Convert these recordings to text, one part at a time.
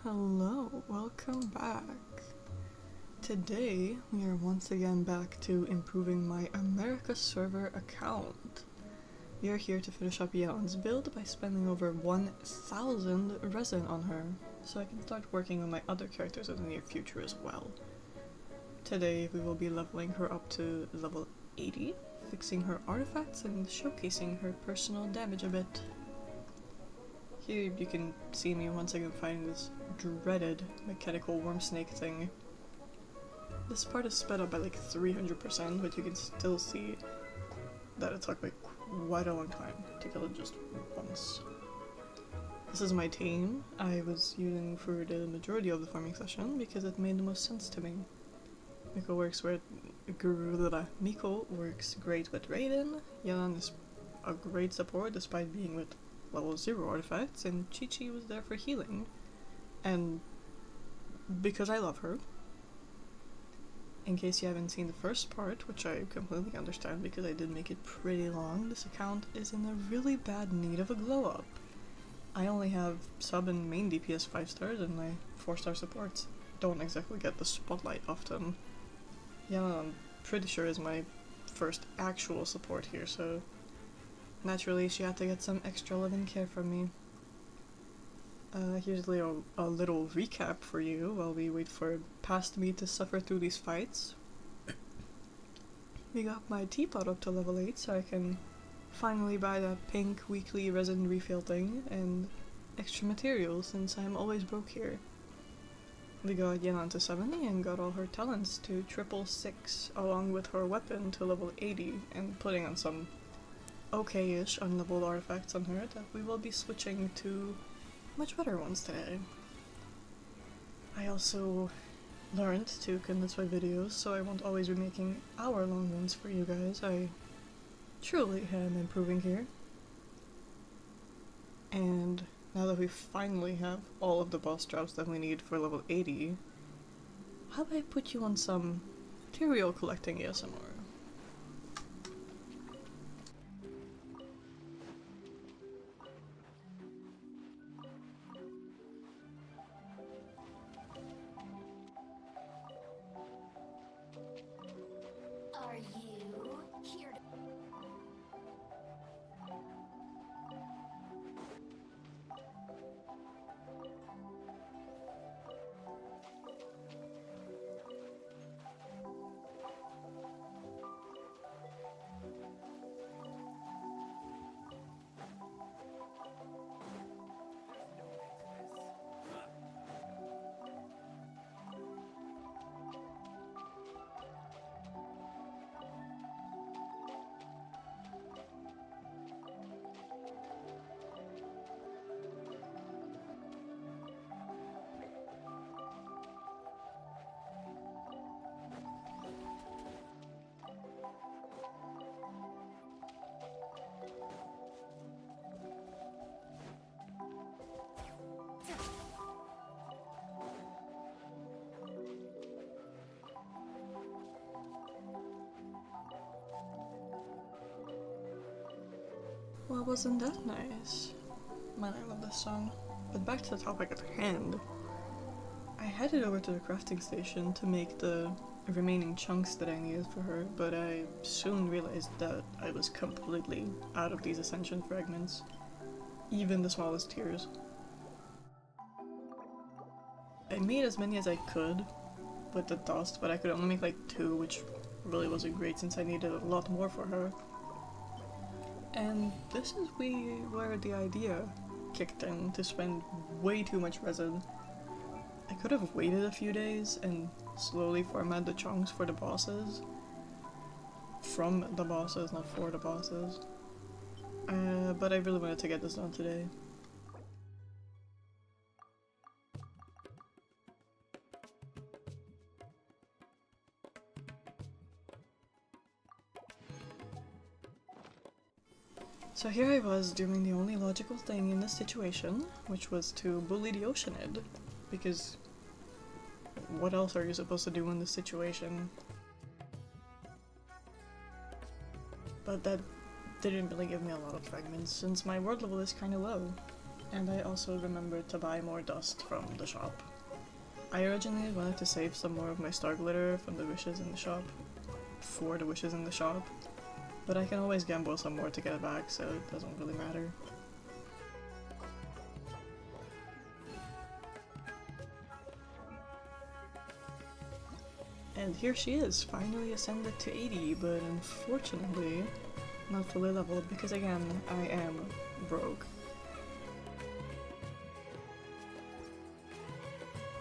Hello, welcome back. Today, we are once again back to improving my America server account. We are here to finish up Yelan's build by spending over 1,000 resin on her, so I can start working on my other characters in the near future as well. Today, we will be leveling her up to level 80, fixing her artifacts and showcasing her personal damage a bit. Here you can see me once again fighting this dreaded mechanical worm snake thing. This part is sped up by like 300%, but you can still see that it took like quite a long time to kill it just once. This is my team I was using for the majority of the farming session because it made the most sense to me. Miko works great with Raiden, Yelan is a great support despite being with level 0 artifacts, and Chi-Chi was there for healing. And because I love her, in case you haven't seen the first part, which I completely understand because I did make it pretty long, this account is in a really bad need of a glow up. I only have sub and main DPS 5 stars, and my 4-star supports don't exactly get the spotlight often. Yeah, I'm pretty sure is my first actual support here, so naturally, she had to get some extra love and care from me. Here's a little recap for you while we wait for past me to suffer through these fights. We got my teapot up to level 8 so I can finally buy that pink weekly resin refill thing and extra materials since I'm always broke here. We got Yelan to 70 and got all her talents to 666 along with her weapon to level 80 and putting on some okay-ish unleveled artifacts on her that we will be switching to much better ones today. I also learned to condense my videos so I won't always be making hour-long ones for you guys. I truly am improving here. And now that we finally have all of the boss drops that we need for level 80, how about I put you on some material collecting ASMR? Are you here to... Well, wasn't that nice? Man, I love this song. But back to the topic at hand. I headed over to the crafting station to make the remaining chunks that I needed for her, but I soon realized that I was completely out of these ascension fragments. Even the smallest tiers. I made as many as I could with the dust, but I could only make like 2, which really wasn't great since I needed a lot more for her. And this is where the idea kicked in to spend way too much resin. I could have waited a few days and slowly format the chunks for the bosses. From the bosses, not for the bosses. But I really wanted to get this done today. So here I was doing the only logical thing in this situation, which was to bully the Oceanid, because what else are you supposed to do in this situation? But that didn't really give me a lot of fragments, since my word level is kinda low. And I also remembered to buy more dust from the shop. I originally wanted to save some more of my star glitter from the wishes in the shop, for the wishes in the shop, but I can always gamble some more to get it back, so it doesn't really matter. And here she is, finally ascended to 80, but unfortunately not fully leveled because again, I am broke.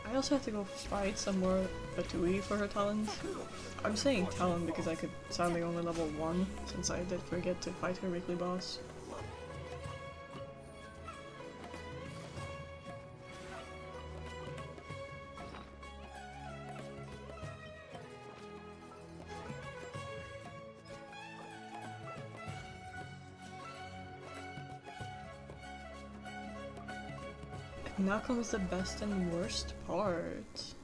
I also have to go fight some more Batui for her talent. I'm saying talent because I could sadly only level 1 since I did forget to fight her weekly boss. Now comes the best and worst part.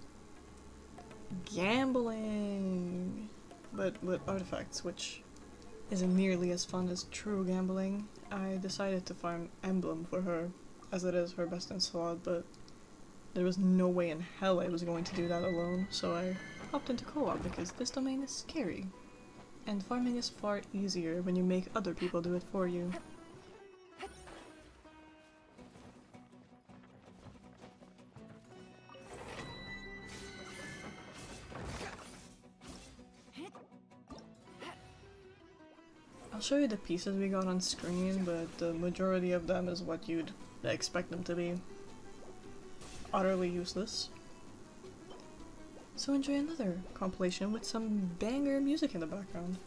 Gambling! But with artifacts, which isn't nearly as fun as true gambling. I decided to farm Emblem for her, as it is her best in slot, but there was no way in hell I was going to do that alone, so I hopped into co-op because this domain is scary. And farming is far easier when you make other people do it for you. I'll show you the pieces we got on screen, but the majority of them is what you'd expect them to be. Utterly useless. So enjoy another compilation with some banger music in the background.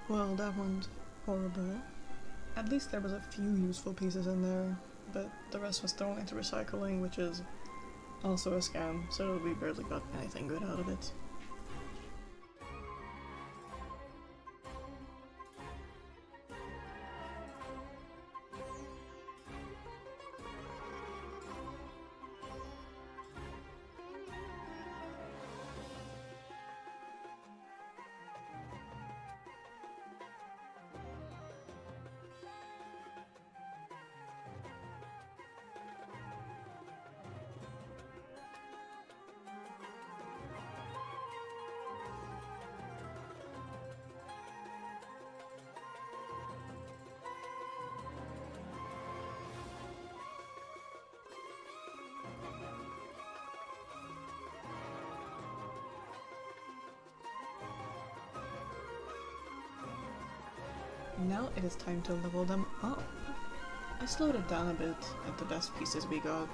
Well, that went horrible. At least there was a few useful pieces in there, but the rest was thrown into recycling, which is also a scam, so we barely got anything good out of it. Now it is time to level them up. I slowed it down a bit at the best pieces we got.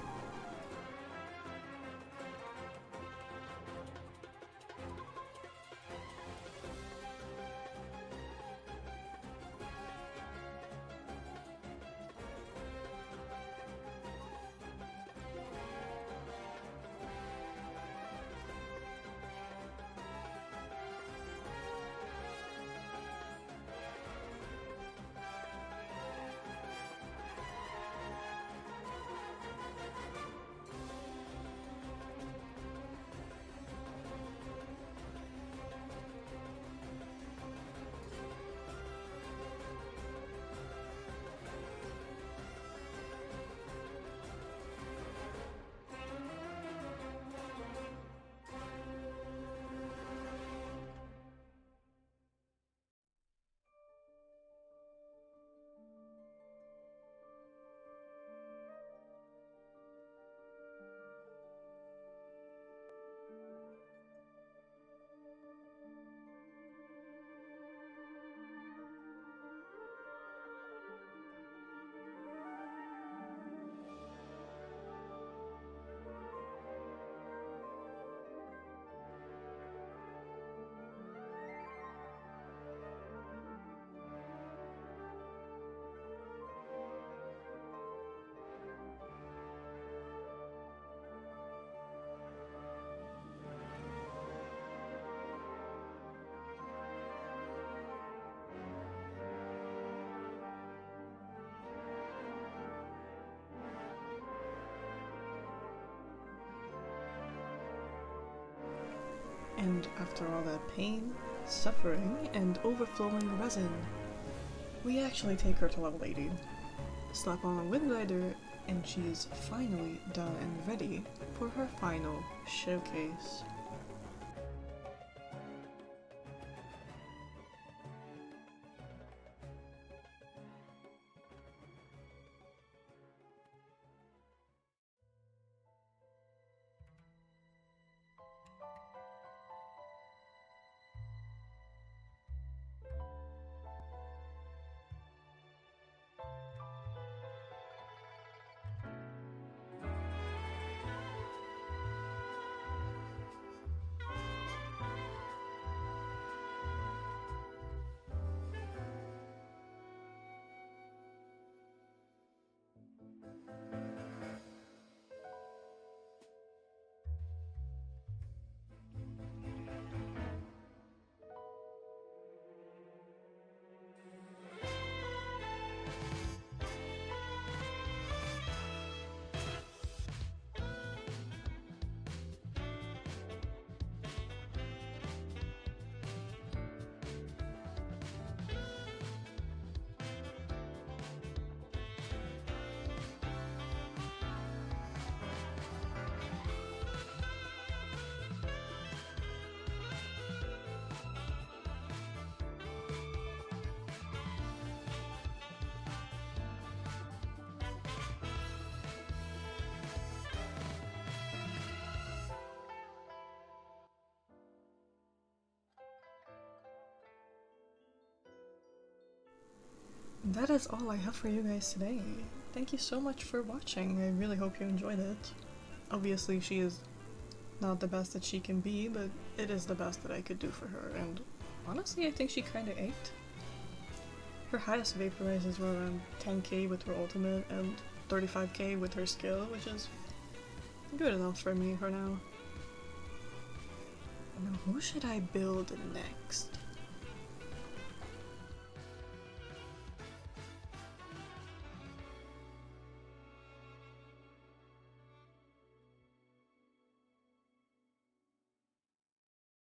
And after all that pain, suffering, and overflowing resin, we actually take her to level 80. Slap on a wind rider, and she is finally done and ready for her final showcase. That is all I have for you guys today. Thank you so much for watching. I really hope you enjoyed it. Obviously, she is not the best that she can be, but it is the best that I could do for her, and honestly, I think she kinda ate. Her highest vaporizes were around 10k with her ultimate and 35k with her skill, which is good enough for me for now. Now, who should I build next?